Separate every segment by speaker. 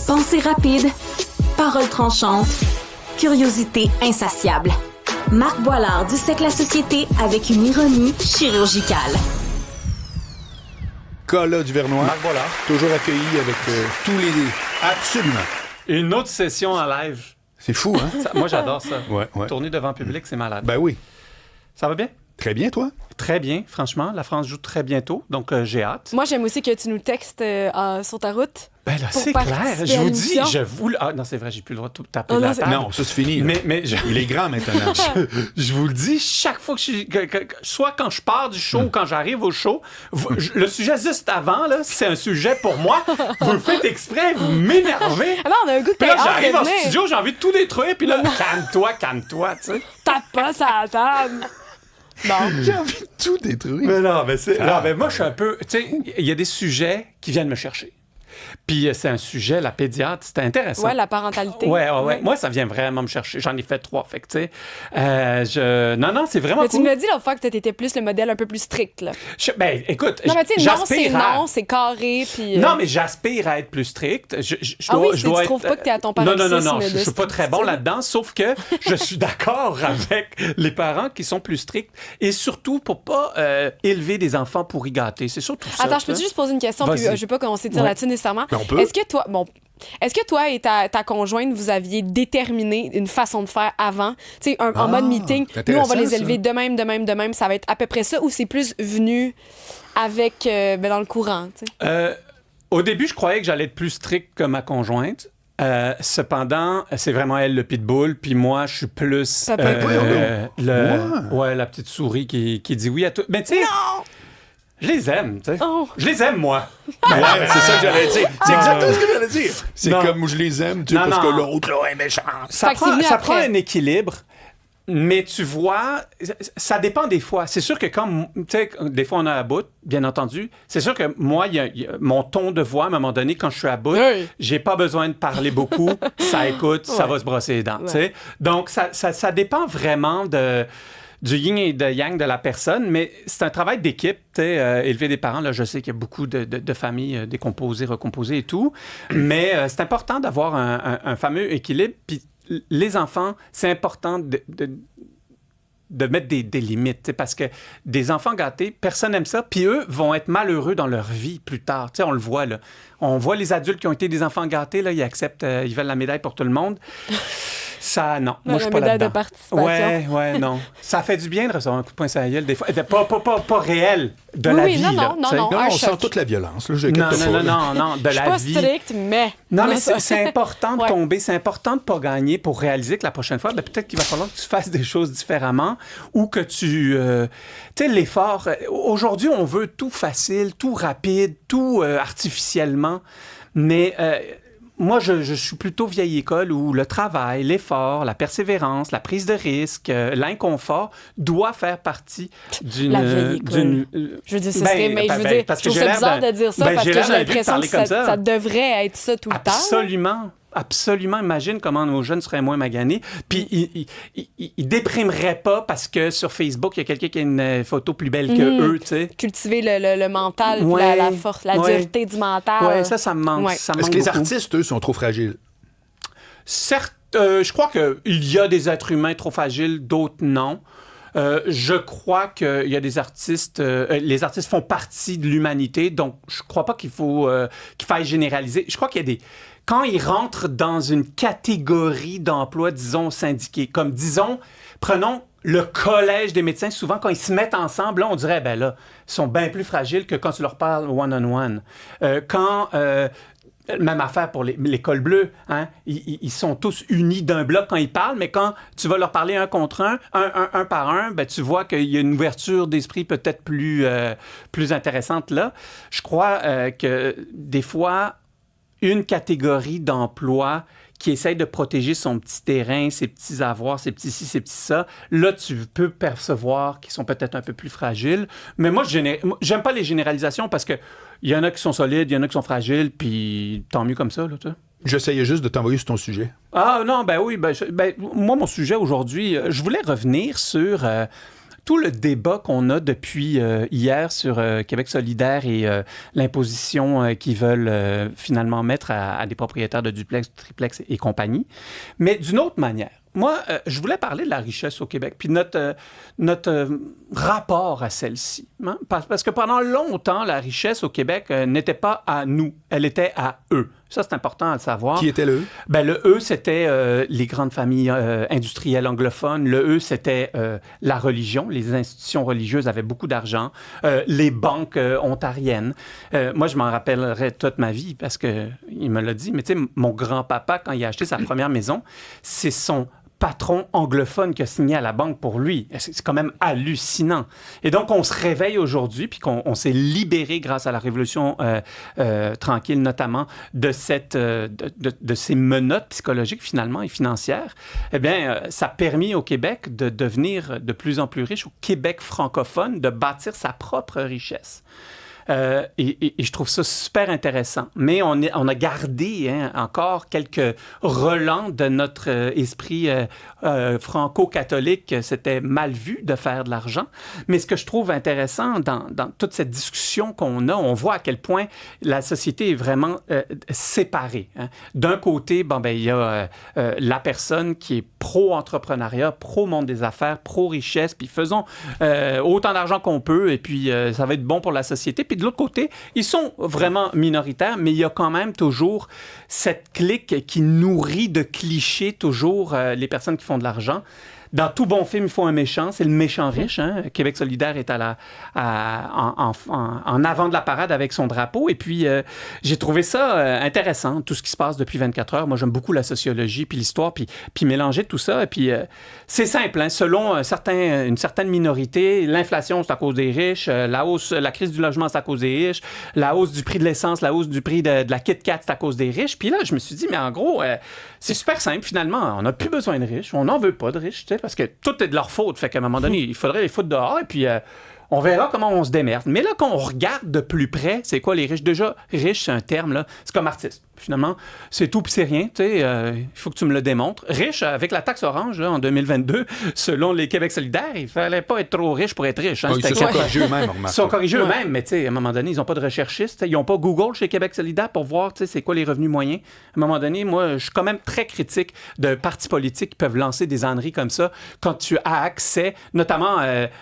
Speaker 1: Pensée rapide, paroles tranchantes, curiosité insatiable. Marc Boilard dissèque la société avec une ironie chirurgicale.
Speaker 2: Carla Duvernois,
Speaker 3: Marc Boilard.
Speaker 2: toujours accueilli avec tous les... Absolument.
Speaker 3: Une autre session en live.
Speaker 2: C'est fou, hein?
Speaker 3: Moi, j'adore ça.
Speaker 2: Ouais.
Speaker 3: Tourner devant public, c'est malade.
Speaker 2: Ben oui.
Speaker 3: Ça va bien?
Speaker 2: Très bien, toi?
Speaker 3: Très bien, franchement. La France joue très bientôt, donc j'ai hâte.
Speaker 4: Moi, j'aime aussi que tu nous textes sur ta route.
Speaker 3: Ben là,
Speaker 4: pour
Speaker 3: c'est clair.
Speaker 4: participer
Speaker 3: Je
Speaker 4: à
Speaker 3: vous dis,
Speaker 4: l'émission.
Speaker 3: je vous... Ah non, c'est vrai, j'ai plus le droit de tout taper
Speaker 4: Oh,
Speaker 3: de la
Speaker 4: non, c'est-
Speaker 3: table.
Speaker 2: Non, ça c'est fini. là.
Speaker 3: Mais
Speaker 2: Il est grand maintenant.
Speaker 3: je vous le dis, chaque fois que soit quand je pars du show ou quand j'arrive au show, le sujet juste avant, là, c'est un sujet pour moi. Vous le faites exprès, vous m'énervez.
Speaker 4: Ah non, on a un goût de
Speaker 3: Puis là,
Speaker 4: théâtre
Speaker 3: j'arrive
Speaker 4: de
Speaker 3: en
Speaker 4: venir.
Speaker 3: studio, j'ai envie de tout détruire, puis là, calme-toi, tu sais.
Speaker 4: Tape pas sur la table. Bon.
Speaker 2: J'ai envie de tout détruire.
Speaker 3: Mais non, mais c'est.
Speaker 2: Ah.
Speaker 3: Non, mais moi, je suis un peu. Tu sais, il y a des sujets qui viennent me chercher. Puis c'est un sujet, la pédiatre, c'était intéressant.
Speaker 4: Ouais, la parentalité.
Speaker 3: Ouais. Moi, ça vient vraiment me chercher. J'en ai fait 3. Fait que, tu sais. Non, c'est vraiment
Speaker 4: Mais tu
Speaker 3: cool.
Speaker 4: me l'as dit l'autre fois que t'étais plus le modèle un peu plus strict, là.
Speaker 3: Ben, écoute,
Speaker 4: Non, mais tu sais, non, c'est
Speaker 3: j'aspire à-
Speaker 4: non, c'est carré, puis...
Speaker 3: Non, mais j'aspire à être plus strict. Je
Speaker 4: Ah
Speaker 3: dois,
Speaker 4: oui,
Speaker 3: je dois
Speaker 4: tu trouves pas que t'es à ton
Speaker 3: Non,
Speaker 4: paroxysme
Speaker 3: je
Speaker 4: de
Speaker 3: suis pas très bon
Speaker 4: strictitude?
Speaker 3: là-dedans, sauf que je suis d'accord avec les parents qui sont plus stricts et surtout pour pas élever des enfants pour y gâter. C'est surtout ça.
Speaker 4: Attends, je peux-tu juste poser une question, puis
Speaker 3: Vas-y.
Speaker 4: je veux pas qu'on s'étire
Speaker 3: Ouais.
Speaker 4: là-dessus nécessairement.
Speaker 2: Mais on peut.
Speaker 4: Est-ce que toi et ta conjointe, vous aviez déterminé une façon de faire avant? Tu sais, en mode meeting,
Speaker 2: c'est
Speaker 4: nous, on va
Speaker 2: intéressant,
Speaker 4: les élever de même, ça va être à peu près ça, ou c'est plus venu avec, dans le courant, tu sais?
Speaker 3: Au début, je croyais que j'allais être plus strict que ma conjointe. Cependant, c'est vraiment elle le pitbull, puis moi, je suis plus
Speaker 4: Papa.
Speaker 3: la petite souris qui dit oui à tout. Mais tu sais, je les aime, tu sais.
Speaker 4: Oh.
Speaker 3: Je les aime, moi.
Speaker 2: Ouais, c'est ça que j'allais dire. C'est exactement ce que j'allais dire. C'est
Speaker 3: Non.
Speaker 2: comme je les aime, tu sais,
Speaker 3: Non,
Speaker 2: parce que
Speaker 3: non.
Speaker 2: l'autre, là, est méchant.
Speaker 3: Ça
Speaker 4: Fait que c'est venu
Speaker 3: prend
Speaker 4: après.
Speaker 3: un équilibre, mais tu vois, ça dépend des fois. C'est sûr que quand, tu sais, des fois on est à bout, bien entendu, c'est sûr que moi, il y a mon ton de voix, à un moment donné, quand je suis à bout,
Speaker 4: Oui.
Speaker 3: j'ai pas besoin de parler beaucoup, ça écoute, ça
Speaker 4: Ouais.
Speaker 3: va se brosser les dents, tu
Speaker 4: Ouais.
Speaker 3: sais. Donc, ça dépend vraiment du yin et de yang de la personne, mais c'est un travail d'équipe, tu sais, élever des parents. Là, je sais qu'il y a beaucoup de familles décomposées, recomposées et tout, mais c'est important d'avoir un fameux équilibre. Puis les enfants, c'est important de mettre des limites, tu sais, parce que des enfants gâtés, personne n'aime ça, puis eux vont être malheureux dans leur vie plus tard. Tu sais, on le voit, là. On voit les adultes qui ont été des enfants gâtés, là, ils acceptent, ils veulent la médaille pour tout le monde. Ça, non. Moi, je suis pas
Speaker 4: médaille de
Speaker 3: là-dedans.
Speaker 4: participation.
Speaker 3: Ouais, non. Ça fait du bien de recevoir un coup de poing sur la gueule, des fois. Pas réel, de
Speaker 4: Oui,
Speaker 3: la
Speaker 4: oui,
Speaker 3: vie,
Speaker 4: non,
Speaker 3: là.
Speaker 4: non,
Speaker 3: tu sais.
Speaker 4: non.
Speaker 2: Non,
Speaker 4: Un
Speaker 2: on
Speaker 4: choc.
Speaker 2: sent toute la violence. Là, je
Speaker 3: Non,
Speaker 2: capte pas, là.
Speaker 3: non, de
Speaker 4: Je suis
Speaker 3: la
Speaker 4: pas
Speaker 3: vie.
Speaker 4: stricte, mais...
Speaker 3: Non, mais c'est important de
Speaker 4: Ouais.
Speaker 3: tomber, c'est important de pas gagner pour réaliser que la prochaine fois, ben, peut-être qu'il va falloir que tu fasses des choses différemment ou que tu sais, l'effort. Aujourd'hui, on veut tout facile, tout rapide, tout artificiellement, mais moi, je suis plutôt vieille école où le travail, l'effort, la persévérance, la prise de risque, l'inconfort doit faire partie d'une...
Speaker 4: La vieille école. Je veux dire, ce serait, mais je veux dire,
Speaker 3: parce
Speaker 4: je
Speaker 3: que
Speaker 4: trouve
Speaker 3: j'ai
Speaker 4: ça
Speaker 3: l'air
Speaker 4: bizarre
Speaker 3: d'un-
Speaker 4: de dire ça
Speaker 3: ben,
Speaker 4: parce
Speaker 3: j'ai
Speaker 4: que
Speaker 3: l'air
Speaker 4: j'ai
Speaker 3: d'un vieux de
Speaker 4: l'impression
Speaker 3: parler
Speaker 4: que
Speaker 3: comme
Speaker 4: ça devrait être ça tout le temps.
Speaker 3: Absolument. Imagine comment nos jeunes seraient moins maganés. Puis ils déprimeraient pas parce que sur Facebook, il y a quelqu'un qui a une photo plus belle que eux, tu sais.
Speaker 4: Cultiver le mental, puis
Speaker 3: Ouais.
Speaker 4: la force, la
Speaker 3: Ouais.
Speaker 4: dureté du mental.
Speaker 3: Ouais, ça me manque.
Speaker 4: Ouais.
Speaker 3: Ça me
Speaker 2: Est-ce
Speaker 3: manque
Speaker 2: que les
Speaker 3: beaucoup.
Speaker 2: artistes, eux, sont trop fragiles?
Speaker 3: Certes, je crois qu'il y a des êtres humains trop fragiles, d'autres non. Je crois qu'il y a des artistes... les artistes font partie de l'humanité, donc je crois pas qu'il faille généraliser. Je crois qu'il y a des... Quand ils rentrent dans une catégorie d'emploi, disons, syndiqués, comme, disons, prenons le collège des médecins, souvent, quand ils se mettent ensemble, là, on dirait, ben là, ils sont bien plus fragiles que quand tu leur parles one-on-one. Même affaire pour l'école bleue, hein? Ils sont tous unis d'un bloc quand ils parlent, mais quand tu vas leur parler un contre un par un, ben, tu vois qu'il y a une ouverture d'esprit peut-être plus intéressante là. Je crois que des fois, une catégorie d'emploi qui essaye de protéger son petit terrain, ses petits avoirs, ses petits ci, ses petits ça, là, tu peux percevoir qu'ils sont peut-être un peu plus fragiles. Mais moi, j'aime pas les généralisations parce que il y en a qui sont solides, il y en a qui sont fragiles, puis tant mieux comme ça, là, tu sais.
Speaker 2: J'essayais juste de t'envoyer sur ton sujet.
Speaker 3: Ah non, ben oui, moi, mon sujet aujourd'hui, je voulais revenir sur tout le débat qu'on a depuis hier sur Québec solidaire et l'imposition qu'ils veulent finalement mettre à des propriétaires de duplex, triplex et compagnie. Mais d'une autre manière, moi, je voulais parler de la richesse au Québec, puis notre rapport à celle-ci. Hein? Parce que pendant longtemps, la richesse au Québec n'était pas à nous, elle était à eux. Ça, c'est important à le savoir.
Speaker 2: Qui était le eux?
Speaker 3: Ben, le eux, c'était les grandes familles industrielles anglophones. Le eux, c'était la religion. Les institutions religieuses avaient beaucoup d'argent. Les banques ontariennes. Moi, je m'en rappellerai toute ma vie parce qu'il me l'a dit. Mais tu sais, mon grand-papa, quand il a acheté sa première maison, c'est son patron anglophone qui a signé à la banque pour lui. C'est quand même hallucinant. Et donc, on se réveille aujourd'hui, puis qu'on s'est libéré grâce à la Révolution tranquille, notamment, de ces menottes psychologiques, finalement, et financières. Eh bien, ça a permis au Québec de devenir de plus en plus riche, au Québec francophone, de bâtir sa propre richesse. Et je trouve ça super intéressant. Mais on a gardé encore quelques relents de notre esprit franco-catholique. C'était mal vu de faire de l'argent. Mais ce que je trouve intéressant dans toute cette discussion qu'on a, on voit à quel point la société est vraiment séparée. Hein. D'un côté, il y a la personne qui est pro-entrepreneuriat, pro-monde des affaires, pro-richesse, puis faisons autant d'argent qu'on peut, et puis ça va être bon pour la société. Puis de l'autre côté, ils sont vraiment minoritaires, mais il y a quand même toujours cette clique qui nourrit de clichés toujours les personnes qui font de l'argent. Dans tout bon film, il faut un méchant. C'est le méchant riche. Hein? Québec solidaire est en avant de la parade avec son drapeau. Et puis, j'ai trouvé ça intéressant, tout ce qui se passe depuis 24 heures. Moi, j'aime beaucoup la sociologie, puis l'histoire, puis mélanger tout ça. Et puis, c'est simple. Hein? Selon une certaine minorité, l'inflation, c'est à cause des riches. La crise du logement, c'est à cause des riches. La hausse du prix de l'essence, la hausse du prix de la Kit Kat, c'est à cause des riches. Puis là, je me suis dit, mais en gros, c'est super simple, finalement. On n'a plus besoin de riches. On n'en veut pas de riches, tu sais, parce que tout est de leur faute. Fait qu'à un moment donné, il faudrait les foutre dehors et puis on verra comment on se démerde. Mais là, quand on regarde de plus près, c'est quoi les riches? Déjà, riche, c'est un terme, là. C'est comme artiste. Finalement, c'est tout puis c'est rien. Il faut que tu me le démontres. Riche, avec la taxe orange, là, en 2022, selon les Québec solidaires, il fallait pas être trop riche pour être riche. Hein.
Speaker 2: Ils se sont corrigés eux-mêmes,
Speaker 3: Ils se sont corrigés eux-mêmes, mais à un moment donné, ils n'ont pas de recherchistes. Ils n'ont pas Google chez Québec solidaire pour voir c'est quoi les revenus moyens. À un moment donné, moi, je suis quand même très critique de partis politiques qui peuvent lancer des âneries comme ça quand tu as accès, notamment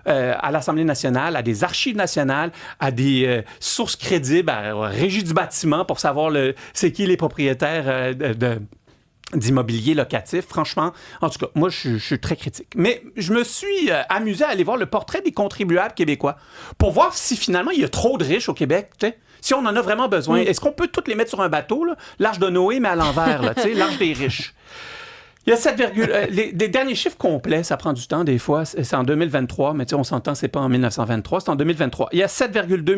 Speaker 3: à l'Assemblée nationale, à des archives nationales, à des sources crédibles, à Régie du bâtiment pour savoir c'est qui les propriétaires d'immobilier locatif. Franchement, en tout cas, moi, je suis très critique. Mais je me suis amusé à aller voir le portrait des contribuables québécois pour voir si finalement il y a trop de riches au Québec, tu sais. Si on en a vraiment besoin, est-ce qu'on peut toutes les mettre sur un bateau, là? L'Arche de Noé, mais à l'envers, là, tu sais, l'Arche des riches. Il y a 7, les derniers chiffres complets, ça prend du temps des fois, c'est en 2023, mais on s'entend, c'est pas en 1923, c'est en 2023. Il y a 7,2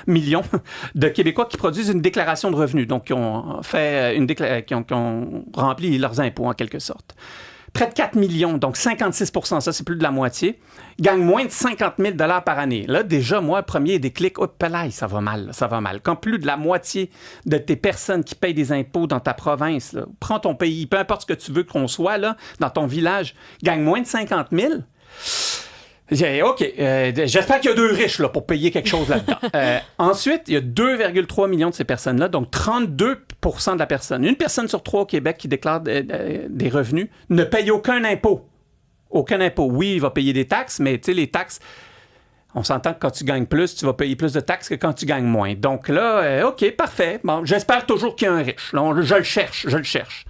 Speaker 3: millions de Québécois qui produisent une déclaration de revenus, donc qui ont fait qui ont rempli leurs impôts en quelque sorte. Près de 4 millions, donc 56 %, ça c'est plus de la moitié, gagnent moins de 50 000 $ par année. Là, déjà, moi, premier déclic, hop là, ça va mal. Quand plus de la moitié de tes personnes qui payent des impôts dans ta province, là, prends ton pays, peu importe ce que tu veux qu'on soit, là, dans ton village, gagnent moins de 50 000 $, OK, j'espère qu'il y a 2 riches là, pour payer quelque chose là-dedans. Ensuite, il y a 2,3 millions de ces personnes-là, donc 32 % de la personne. Une personne sur 3 au Québec qui déclare des revenus ne paye aucun impôt. Aucun impôt. Oui, il va payer des taxes, mais tu sais, les taxes, on s'entend que quand tu gagnes plus, tu vas payer plus de taxes que quand tu gagnes moins. Donc là, OK, parfait. Bon, j'espère toujours qu'il y a un riche. Là, je le cherche.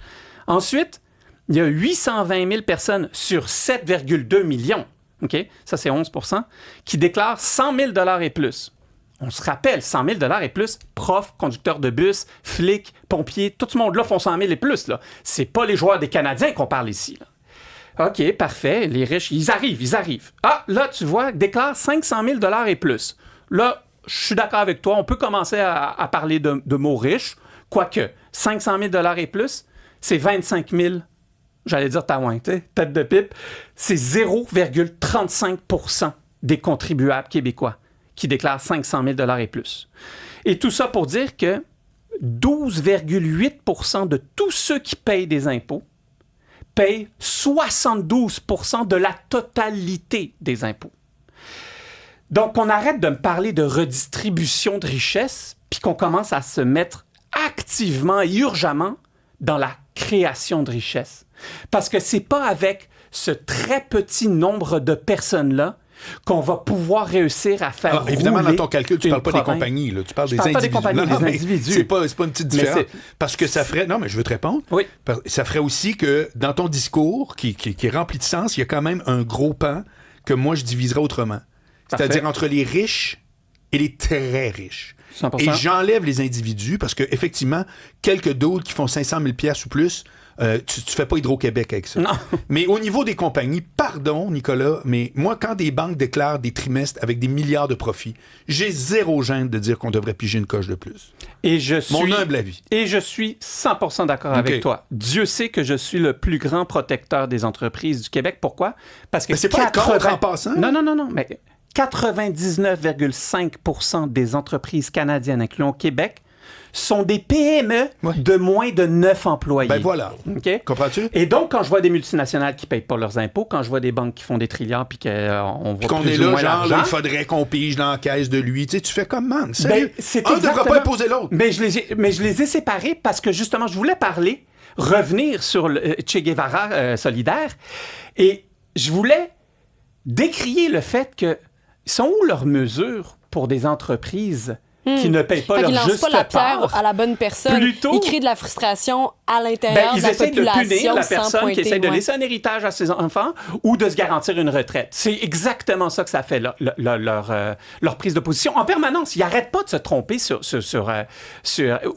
Speaker 3: Ensuite, il y a 820 000 personnes sur 7,2 millions. OK? Ça, c'est 11 % qui déclarent 100 000 $ et plus. On se rappelle, 100 000 $ et plus, profs, conducteurs de bus, flics, pompiers, tout ce monde-là font 100 000 et plus. Là. C'est pas les joueurs des Canadiens qu'on parle ici. Là. OK, parfait. Les riches, ils arrivent. Ah, là, tu vois, déclarent 500 000 $ et plus. Là, je suis d'accord avec toi. On peut commencer à parler de mots riches. Quoique, 500 000 $ et plus, c'est 25 000 $. J'allais dire taouin, tu sais, tête de pipe. C'est 0,35 % des contribuables québécois qui déclarent 500 000 $ et plus. Et tout ça pour dire que 12,8 % de tous ceux qui payent des impôts payent 72 % de la totalité des impôts. Donc, on arrête de me parler de redistribution de richesse, puis qu'on commence à se mettre activement et urgemment dans la création de richesse. Parce que c'est pas avec ce très petit nombre de personnes-là qu'on va pouvoir réussir à faire rouler.
Speaker 2: Évidemment, dans ton calcul, tu ne
Speaker 3: une
Speaker 2: parles pas des
Speaker 3: province.
Speaker 2: compagnies, là. Tu parles
Speaker 3: Je
Speaker 2: des
Speaker 3: parle
Speaker 2: individus.
Speaker 3: pas des compagnies, des individus.
Speaker 2: C'est pas une petite différence.
Speaker 3: Mais
Speaker 2: Parce que ça ferait... Non, mais je veux te répondre.
Speaker 3: Oui.
Speaker 2: Ça ferait aussi que dans ton discours, qui est rempli de sens, il y a quand même un gros pan que moi, je diviserais autrement.
Speaker 3: Parfait.
Speaker 2: C'est-à-dire entre les riches et les très riches.
Speaker 3: 100%.
Speaker 2: Et j'enlève les individus parce que effectivement, quelques d'autres qui font 500 000 $ ou plus, tu fais pas Hydro-Québec avec ça.
Speaker 3: Non.
Speaker 2: Mais au niveau des compagnies, pardon, Nicolas, mais moi, quand des banques déclarent des trimestres avec des milliards de profits, j'ai zéro gêne de dire qu'on devrait piger une coche de plus. Mon humble avis.
Speaker 3: Et je suis 100% d'accord
Speaker 2: OK.
Speaker 3: avec toi. Dieu sait que je suis le plus grand protecteur des entreprises du Québec. Pourquoi? Parce que
Speaker 2: Mais c'est pas être contre en passant.
Speaker 3: Non, mais 99,5% des entreprises canadiennes, incluant Québec, sont des PME
Speaker 2: Ouais.
Speaker 3: de moins de 9 employés.
Speaker 2: Ben voilà.
Speaker 3: OK?
Speaker 2: Comprends-tu?
Speaker 3: Et donc, quand je vois des multinationales qui ne payent pas leurs impôts, quand je vois des banques qui font des trilliards puis qu'on voit
Speaker 2: Qu'on
Speaker 3: plus
Speaker 2: est
Speaker 3: ou
Speaker 2: là,
Speaker 3: moins
Speaker 2: genre,
Speaker 3: l'argent,
Speaker 2: là, il faudrait qu'on pige dans la caisse de lui. Tu sais, tu fais comme, man, sérieux?
Speaker 3: c'est
Speaker 2: Un ne devra pas imposer l'autre.
Speaker 3: Mais je les ai séparés parce que justement, je voulais revenir sur le Che Guevara solidaire, et je voulais décrier le fait que sont où leurs mesures pour des entreprises qui ne payent pas
Speaker 4: Fait
Speaker 3: leur
Speaker 4: qu'ils lancent
Speaker 3: juste
Speaker 4: pas la pierre
Speaker 3: part?
Speaker 4: à la bonne personne.
Speaker 3: Plutôt-
Speaker 4: Ils créent de la frustration à l'intérieur de
Speaker 3: Ils
Speaker 4: la
Speaker 3: essaient de
Speaker 4: population
Speaker 3: punir la
Speaker 4: sans
Speaker 3: personne
Speaker 4: pointer,
Speaker 3: qui essaie de
Speaker 4: ouais.
Speaker 3: laisser un héritage à ses enfants ou de se garantir une retraite. C'est exactement ça que ça fait, leur prise de position. En permanence, ils n'arrêtent pas de se tromper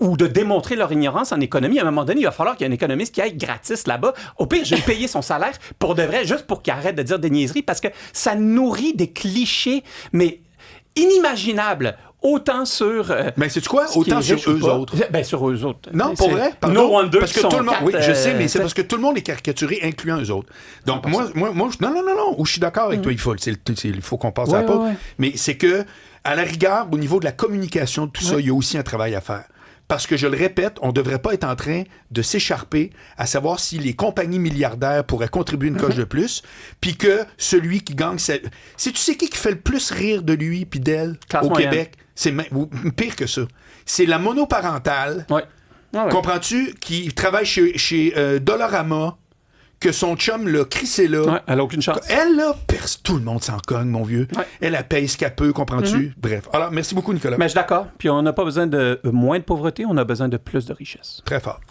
Speaker 3: ou de démontrer leur ignorance en économie. À un moment donné, il va falloir qu'il y ait un économiste qui aille gratis là-bas. Au pire, je vais payer son salaire pour de vrai, juste pour qu'il arrête de dire des niaiseries, parce que ça nourrit des clichés, mais inimaginables. Autant sur...
Speaker 2: Mais c'est quoi?
Speaker 3: ce qui
Speaker 2: Autant
Speaker 3: est
Speaker 2: sur
Speaker 3: riche ou
Speaker 2: eux
Speaker 3: pas.
Speaker 2: autres.
Speaker 3: Ben, sur eux autres.
Speaker 2: Non, pour
Speaker 3: C'est
Speaker 2: vrai? Pardon?
Speaker 3: No wonder
Speaker 2: parce que
Speaker 3: qu'ils sont
Speaker 2: tout le monde,
Speaker 3: quatre,
Speaker 2: oui, je sais, mais c'est
Speaker 3: t'sais.
Speaker 2: parce que tout le monde est caricaturé, incluant eux autres. Donc, moi, non, où je suis d'accord avec toi, il faut qu'on passe à la
Speaker 3: Ouais,
Speaker 2: porte.
Speaker 3: ouais.
Speaker 2: Mais c'est que, à la rigueur, au niveau de la communication de tout ça, il y a aussi un travail à faire. Parce que, je le répète, on ne devrait pas être en train de s'écharper à savoir si les compagnies milliardaires pourraient contribuer une coche de plus, puis que celui qui gagne... Tu sais qui fait le plus rire de lui puis d'elle
Speaker 3: Classe
Speaker 2: au
Speaker 3: moyenne.
Speaker 2: Québec? C'est pire que ça. C'est la monoparentale.
Speaker 3: Ouais. Ah ouais.
Speaker 2: Comprends-tu? Qui travaille chez Dollarama, que son chum l'a crissé là.
Speaker 3: Ouais, elle n'a aucune chance.
Speaker 2: Elle, là, tout le monde s'en cogne, mon vieux.
Speaker 3: Ouais.
Speaker 2: Elle paye ce qu'elle peut, comprends-tu? Bref. Alors, merci beaucoup, Nicolas.
Speaker 3: Mais je suis d'accord. Puis on n'a pas besoin de moins de pauvreté, on a besoin de plus de richesse.
Speaker 2: Très fort.